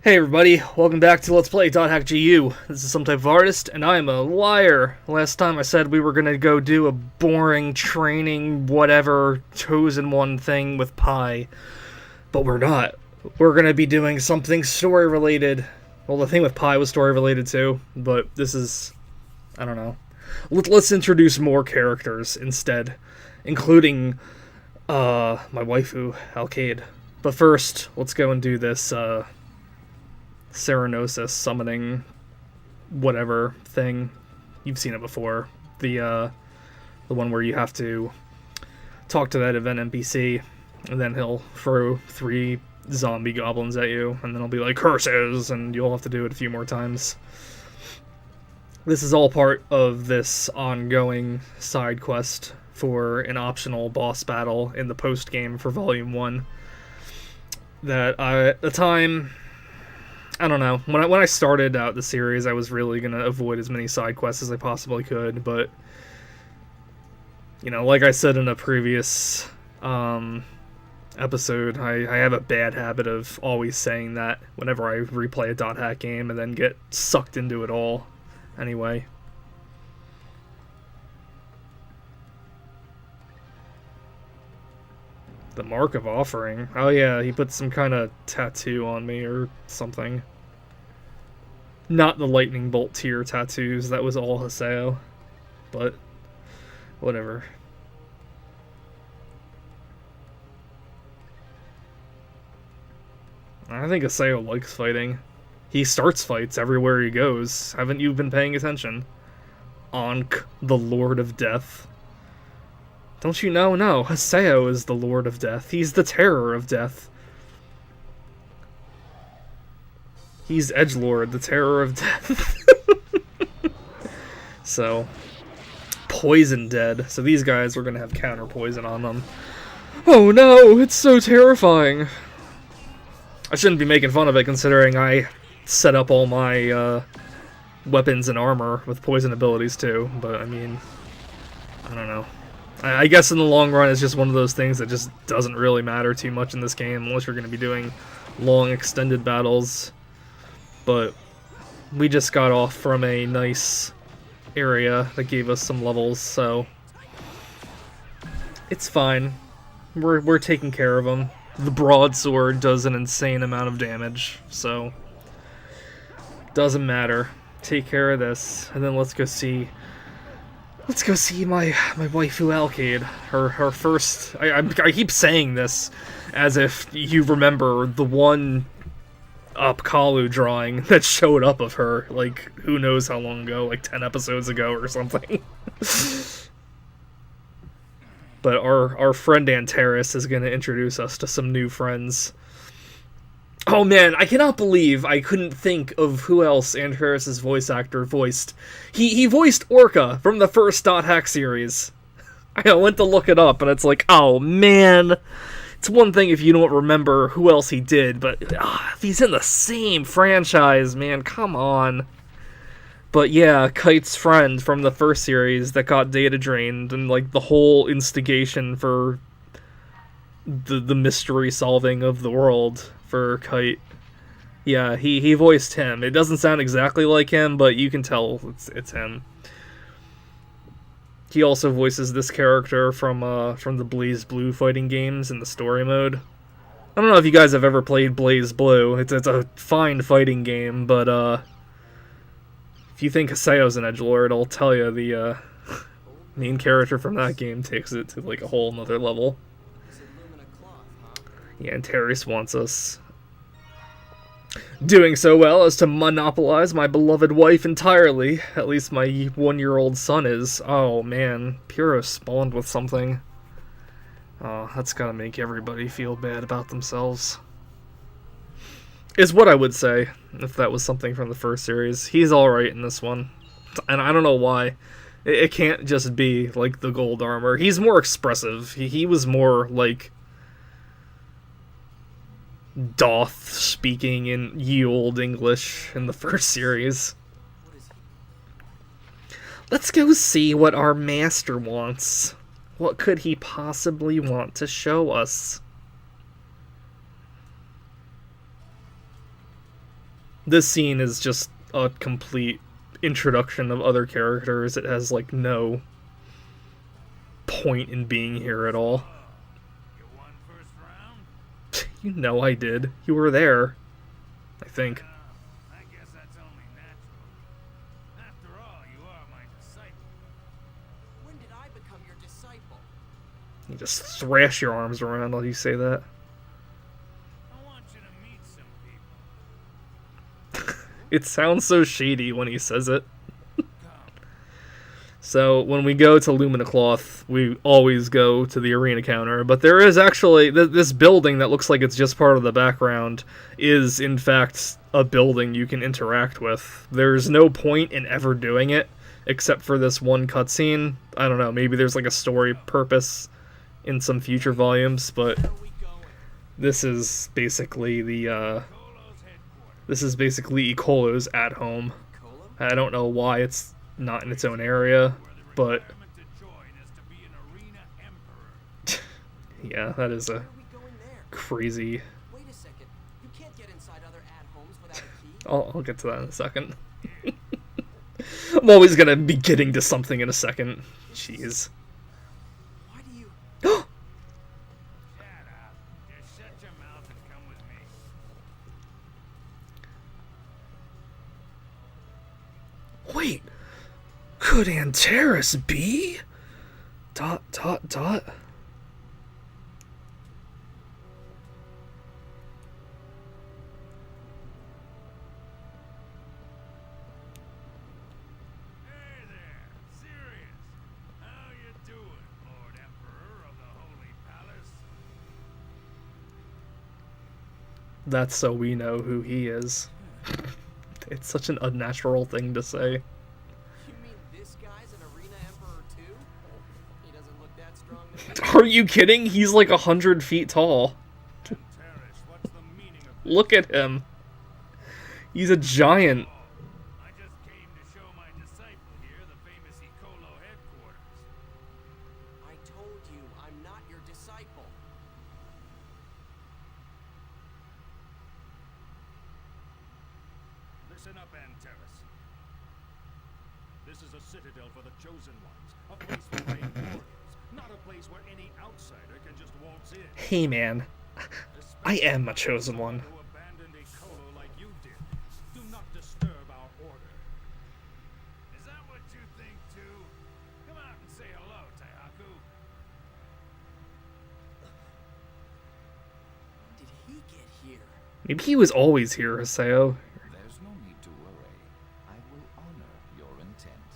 Hey everybody, welcome back to Let's Play .hack.gu. This is some type of artist, and I'm a liar. Last time I said we were gonna go do a boring training, whatever, chosen one thing with Pi. But we're not. We're gonna be doing something story related. Well, the thing with Pi was story related too, but this is... I don't know. Let's introduce more characters instead, including, my waifu, Alkaid. But first, let's go and do this, Ceranosis summoning whatever thing. You've seen it before. The one where you have to talk to that event NPC, and then he'll throw 3 zombie goblins at you, and then he'll be like, curses, and you'll have to do it a few more times. This is all part of this ongoing side quest for an optional boss battle in the post-game for Volume 1. That at the time... I don't know. When I started out the series, I was really going to avoid as many side quests as I possibly could, but, you know, like I said in a previous episode, I have a bad habit of always saying that whenever I replay a .hack game and then get sucked into it all. Anyway. The Mark of Offering. Oh yeah, he put some kind of tattoo on me or something. Not the lightning bolt tier tattoos, that was all Haseo. But, whatever. I think Haseo likes fighting. He starts fights everywhere he goes. Haven't you been paying attention? Ankh, the Lord of Death. Don't you know? No, Haseo is the Lord of Death. He's the terror of death. He's Edgelord, the terror of death. So, poison dead. So these guys are going to have counter poison on them. Oh no, it's so terrifying. I shouldn't be making fun of it considering I set up all my weapons and armor with poison abilities too. But I mean, I don't know. I guess in the long run, it's just one of those things that just doesn't really matter too much in this game, unless you're going to be doing long, extended battles. But we just got off from a nice area that gave us some levels, so it's fine. We're taking care of them. The broadsword does an insane amount of damage, so doesn't matter. Take care of this, and then let's go see my waifu Alkaid. Her first... I keep saying this as if you remember the one Icolo drawing that showed up of her, like, who knows how long ago, like 10 episodes ago or something. But our friend Antares is going to introduce us to some new friends. Oh man, I cannot believe I couldn't think of who else Antares' voice actor voiced. He voiced Orca from the first .hack series. I went to look it up, and it's like, oh man. It's one thing if you don't remember who else he did, but if he's in the same franchise, man, come on. But yeah, Kite's friend from the first series that got data drained, and like the whole instigation for the mystery solving of the world for Kite. Yeah, he voiced him. It doesn't sound exactly like him, but you can tell it's him. He also voices this character from the Blaze Blue fighting games in the story mode. I don't know if you guys have ever played Blaze Blue. It's a fine fighting game, but if you think Haseo's an edgelord, I'll tell you the main character from that game takes it to like a whole nother level. Yeah, and Antares wants us doing so well as to monopolize my beloved wife entirely. At least my 1-year-old son is. Oh man, Puro spawned with something. Oh, that's gotta make everybody feel bad about themselves. Is what I would say, if that was something from the first series. He's alright in this one. And I don't know why. It can't just be, like, the gold armor. He's more expressive. He was more, like, Doth speaking in ye olde English in the first series. Let's go see what our master wants. What could he possibly want to show us? This scene is just a complete introduction of other characters. It has, like, no point in being here at all. You won first round? You know I did. You were there. I think. I guess that's only natural. After all, you are my disciple. When did I become your disciple? You just thrash your arms around while you say that. I want you to meet some people. It sounds so shady when he says it. Come. So when we go to Lumina Cloth, we always go to the arena counter. But there is actually this building that looks like it's just part of the background is in fact a building you can interact with. There's no point in ever doing it except for this one cutscene. I don't know, maybe there's like a story purpose in some future volumes, but Where are we going? this is basically the Icolo's headquarters. this is basically Icolo's at home. Icolo? I don't know why it's not in its own area, Where the but requirement to join is to be an arena emperor. yeah, that is Where a are we going there? crazy. Wait a second. You can't get inside other at-homes without a key. I'll get to that in a second. I'm always gonna be getting to something in a second. Jeez. Why do you... Shut up. Just shut your mouth and come with me. Wait, could Antares be? Dot, dot, dot. Hey there, Sirius. How you doing, Lord Emperor of the Holy Palace? That's so we know who he is. It's such an unnatural thing to say. You mean this guy's an arena emperor too? He doesn't look that strong to me. Are you kidding? He's like 100 feet tall. Antares, what's the meaning of this? Look at him. He's a giant. I just came to show my disciple here the famous Icolo headquarters. I told you, I'm not your disciple. Listen up, Antares. This is a citadel for the chosen ones, a place for brave warriors, not a place where any outsider can just waltz in. Hey man, I am a chosen one. Who abandoned Icolo like you did. Do not disturb our order. Is that what you think too? Come out and say hello, Taihaku. Did he get here? Maybe he was always here, Haseo. There's no need to worry. I will honor your intent.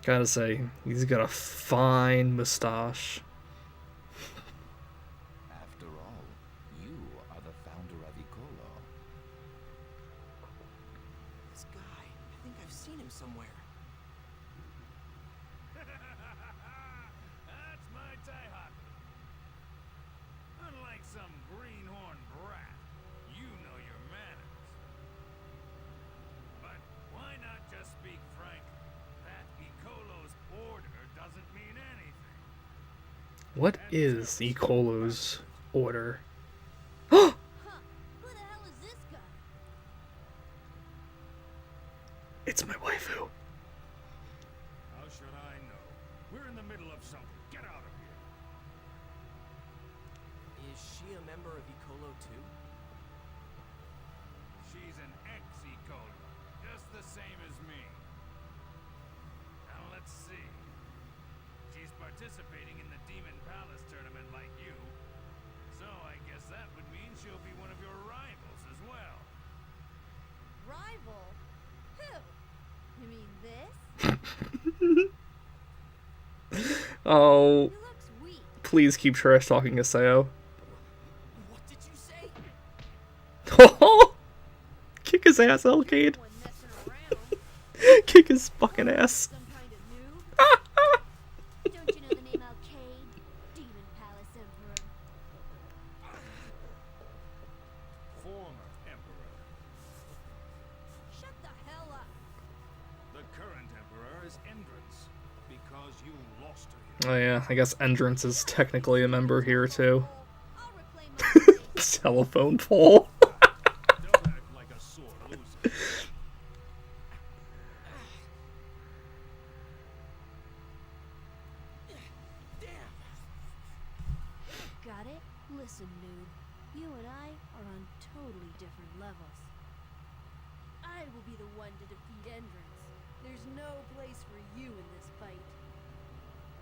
Gotta say, he's got a fine mustache. After all, you are the founder of Icolo. This guy, I think I've seen him somewhere. That's my Taihaku. Unlike some greenhorn brat, you know your manners. But why not just speak frank? That Icolo's order doesn't mean anything. What is Icolo's order? Huh. Who the hell is this guy? It's my waifu. How should I know? We're in the middle of something. Get out of here. Is she a member of Icolo too? She's an ex-Icolo, just the same as me. Now let's see. She's participating in the Demon Palace tournament like you. So I guess that would mean she'll be one of your rivals as well. Rival? Who? You mean this? Oh, He looks weak. please keep trash talking, Haseo. What did you say? Kick his ass, Alkaid. One messing around. Kick his fucking ass. Some kind of noob. Don't you know the name Alkaid? Demon Palace Emperor. Former Emperor. Shut the hell up. The current Emperor is Endrance, because you lost to him. Oh yeah, I guess Endrance is technically a member here too. I'll reclaim my place. Telephone pole. Don't act like a sore loser. Got it? Listen, noob. You and I are on totally different levels. I will be the one to defeat Endrance. There's no place for you in this fight.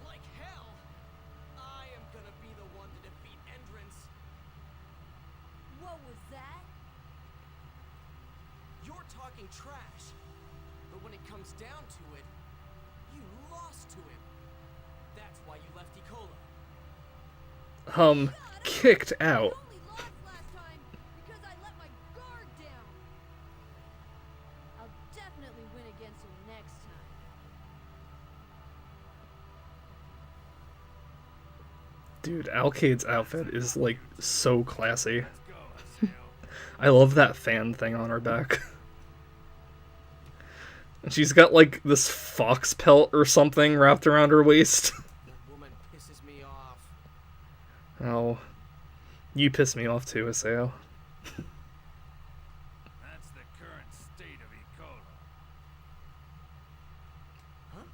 Like hell! I am gonna be the one to defeat Endrance. What was that? You're talking trash. But when it comes down to it, you lost to him. That's why you left Icolo. Kicked out. I only lost last time because I let my guard down. I'll definitely win against him next time. Dude, Alkaid's outfit is like so classy. Let's go, Haseo. I love that fan thing on her back. And she's got like this fox pelt or something wrapped around her waist. That woman pisses me off. Oh, you piss me off too, Haseo. That's the current state of Icolo. Huh?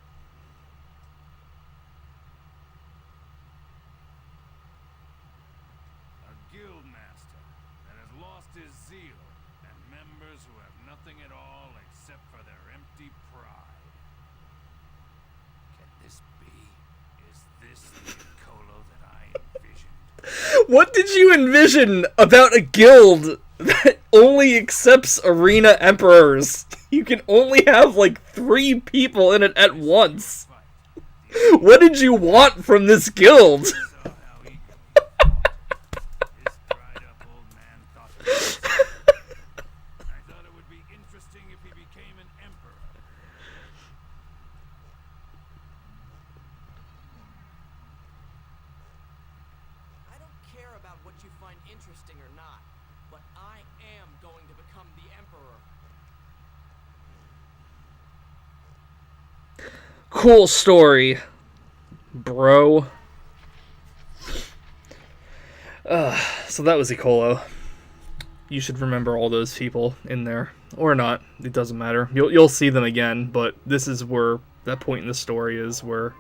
A guild master that has lost his zeal, and members who have nothing at all except for their empty pride. Can this be? Is this the Icolo that I envisioned? What did you envision about a guild that only accepts arena emperors? You can only have like 3 people in it at once. Fight. What did you want from this guild? Saw how eager he fought. His dried-up old man thought that was it. I thought it would be interesting if he became an emperor. I don't care about what you find interesting or not, but I am going to become the Emperor. Cool story, bro. So that was Icolo. You should remember all those people in there, or not. It doesn't matter. You'll see them again, but this is where that point in the story is where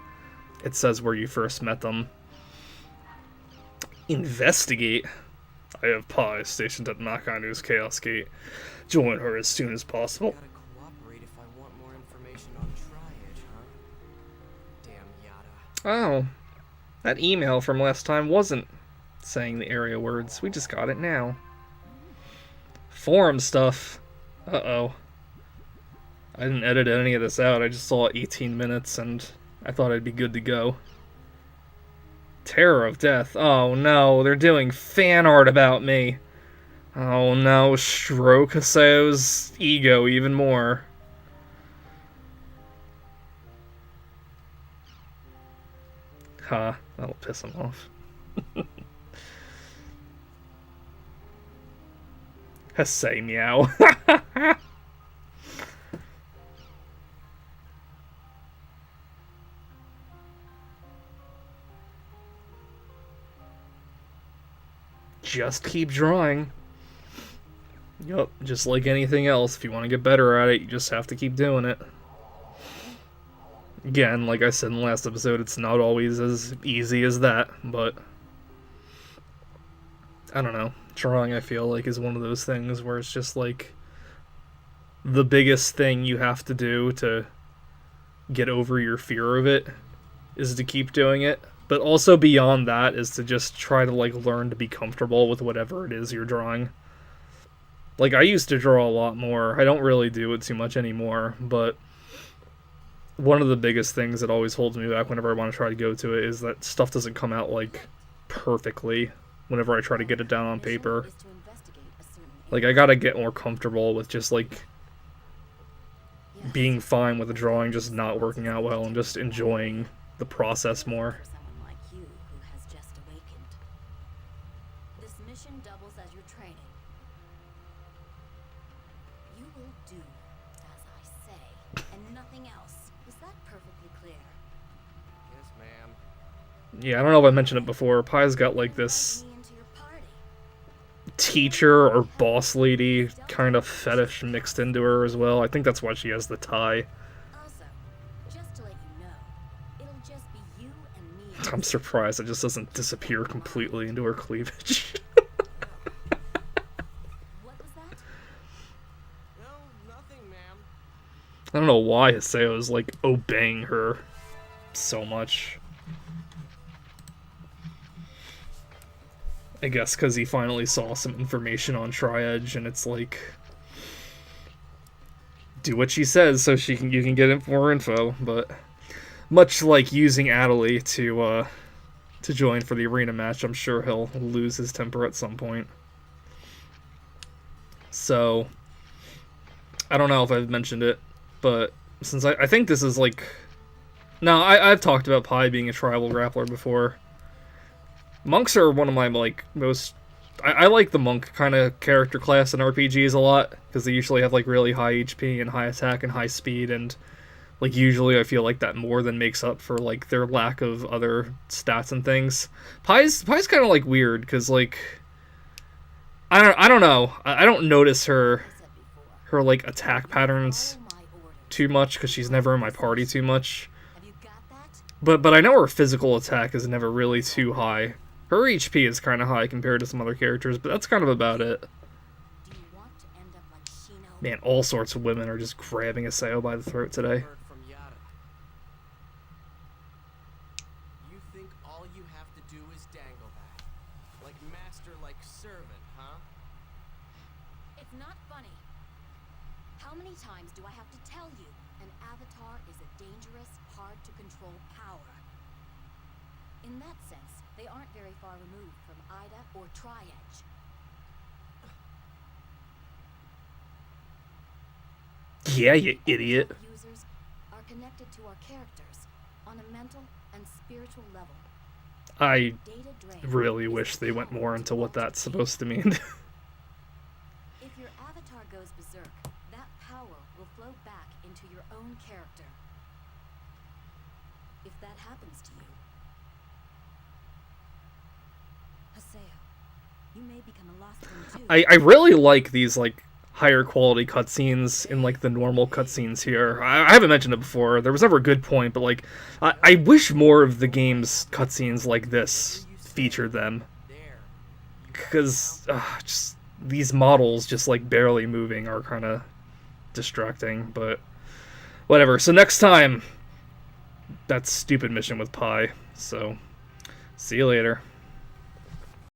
it says where you first met them. Investigate. I have Pi stationed at Nakanu's Chaos Gate. Join her as soon as possible. Gotta cooperate if I want more information on Triad, huh? Damn Yada. Oh, that email from last time wasn't saying the area words. We just got it now. Forum stuff. Uh-oh. I didn't edit any of this out. I just saw 18 minutes and I thought I'd be good to go. Terror of Death. Oh no, they're doing fan art about me. Oh no, stroke Haseo's ego even more. Huh, that'll piss him off. Haseo meow. Just keep drawing. Yup, just like anything else, if you want to get better at it, you just have to keep doing it. Again, like I said in the last episode, it's not always as easy as that, but I don't know. Drawing, I feel like, is one of those things where it's just like the biggest thing you have to do to get over your fear of it is to keep doing it. But also beyond that is to just try to like learn to be comfortable with whatever it is you're drawing. Like, I used to draw a lot more. I don't really do it too much anymore, but one of the biggest things that always holds me back whenever I want to try to go to it is that stuff doesn't come out like perfectly whenever I try to get it down on paper. Like, I gotta get more comfortable with just like being fine with the drawing just not working out well and just enjoying the process more. Someone like you who has just awakened. This mission doubles as your training. You will do as I say, and nothing else. Is that perfectly clear? Yes, ma'am. Yeah, I don't know if I mentioned it before. Pi's got like this Me into your party. teacher or boss lady kind of fetish mixed into her as well. I think that's why she has the tie. Also, just to let you know, it'll just be you and me. I'm surprised it just doesn't disappear completely into her cleavage. What was that? No, nothing, ma'am. I don't know why Haseo is like obeying her so much. I guess because he finally saw some information on Tri-Edge, and it's like, do what she says so you can get more info. But much like using Adderley to join for the arena match, I'm sure he'll lose his temper at some point. So I don't know if I've mentioned it, but since I think this is like, no, I've talked about Pi being a tribal grappler before. Monks are one of my, like, most... I like the monk kind of character class in RPGs a lot, because they usually have, like, really high HP and high attack and high speed, and, like, usually I feel like that more than makes up for, like, their lack of other stats and things. Pi's kind of, like, weird, because, like... I don't know. I don't notice her, like, attack patterns too much, because she's never in my party too much. Have you got that? But I know her physical attack is never really too high. Her HP is kind of high compared to some other characters, but that's kind of about it. Do you want to end up like Shino? Man, all sorts of women are just grabbing Haseo by the throat today. Heard from Yara. You think all you have to do is dangle that? Like master, like servant, huh? It's not funny. How many times do I have to tell you an avatar is a dangerous, hard-to-control power? In that sense, they aren't very far removed from Ida or Tri-Edge. Yeah, you idiot. Users are connected to our characters on a mental and spiritual level. I Data drain really is wish the they went power more to into what alter that's being. supposed to mean. If your avatar goes berserk, that power will flow back into your own character. If that happens to you, Haseo, you may become a lost one too. I really like these, like, higher quality cutscenes in, like, the normal cutscenes here. I haven't mentioned it before. There was never a good point, but, like, I wish more of the game's cutscenes like this featured them. There. Because just these models just, like, barely moving are kind of distracting, but whatever. So next time, that stupid mission with Pi. So, see you later.